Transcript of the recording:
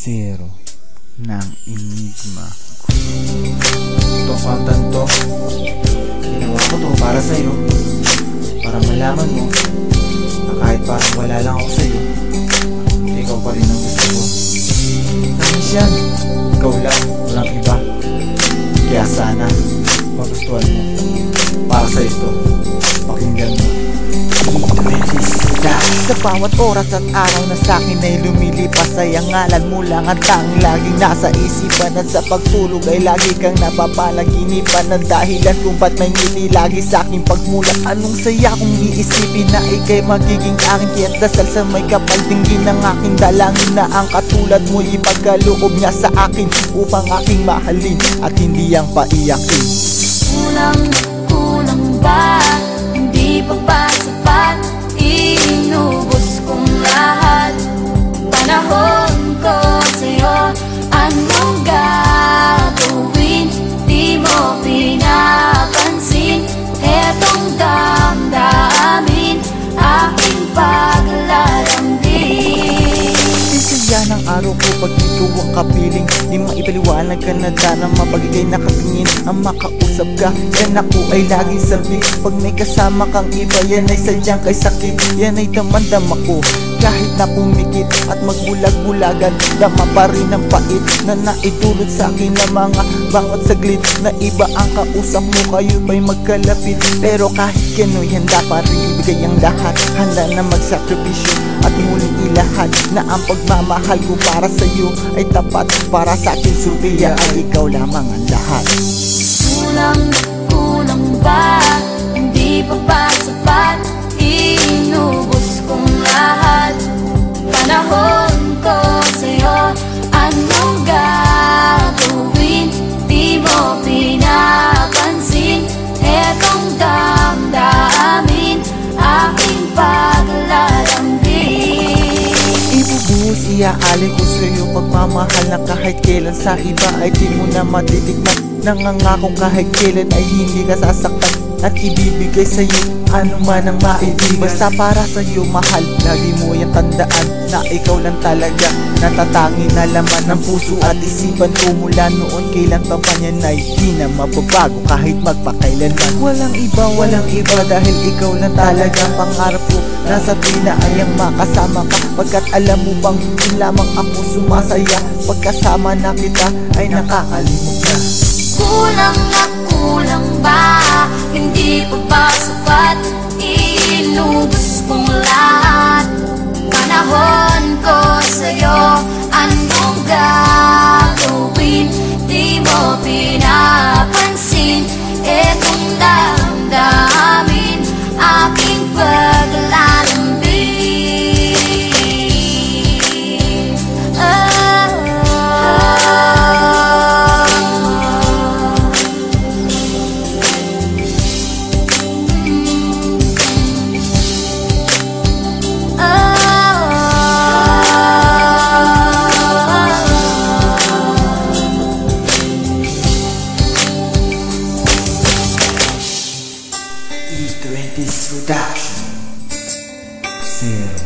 Zero ng Enigma. Itong kantan to, ginawa ko to para sa'yo, para malaman mo na kahit parang wala lang ako sa'yo, ikaw pa rin ang gusto ko. Promise yan, ikaw lang, walang iba. Kaya sana magustuhan mo. Para sa'yo to, pakinggan mo. Sa bawat oras at araw na sa'kin ay lumilipas ay ang ngalan mo lang ang tanging laging nasa isipan. At sa pagtulog ay lagi kang napapanaginipan ng dahilan kung ba't may ngiti lagi sa'king pagmulat. Anong saya kung iisipin na ika'y magiging akin, kaya't dasal sa may kapal tingin ng aking dalangin na ang katulad mo ipagkaloob niya sa akin upang aking mahalin at hindi ang paiyakin. Kulang ba? Hindi pa ba sapat? Inubos kong lahat. Panahon ko sa'yo, anong gagawin? Di mo pinapansin etong damdamin, aking paglalambing. Sisiya ng araw ko pag ito ang kapiling, di maipaliwanag ka na dana mapagigay nakatingin. Ang makausap ka, yan ako ay laging sabi. Pag may kasama kang iba, yan ay sadyang kay sakit. Yan ay damandama ko, kahit na pumikit at magbulag-bulagan, dama pa rin ang pait na naidulot sa akin na mga bawat saglit. Na iba ang kausap mo, kayo ba'y magkalapit. Pero kahit gano'y handa pa rin ibigay ang lahat. Handa na magsakripisyo at muling ilahad na ang pagmamahal ko para sa'yo ay tapat. Para sa akin Sophia ay ikaw lamang ang lahat. Kulang ba? Hindi pa ba sapat? Inubos kong lahat. Panahon ko sa'yo, anong gagawin? Di mo pinapansin etong damdamin, aking paglalambing. Ibubuhos, iaalay ko sa'yo pagmamahal na kahit kailan sa iba ay di mo na matitikman. Nangangakong kahit kailan ay hindi ka sasaktan at ibibigay sa'yo ano man ang maibig. Basta para sa'yo mahal, lagi mo yung tandaan na ikaw lang talaga natatangi na laman ng puso at isipan ko. Mula noon kailan pa pa niyan ay di na mababago kahit magpakailanman. Walang iba dahil ikaw lang talaga pangarap ko. Nasa tina ay ang makasama ka, pagkat alam mo bang yun lamang ako sumasaya. Pagkasama na kita ay nakakalimot na. Kulang ba? Hindi pa ba sapat? Inubos kong lahat. Panahon ko sa'yo, anong gagawin? Di mo pinapansin etong damdamin, aking paglalambing. E20's production. Zero.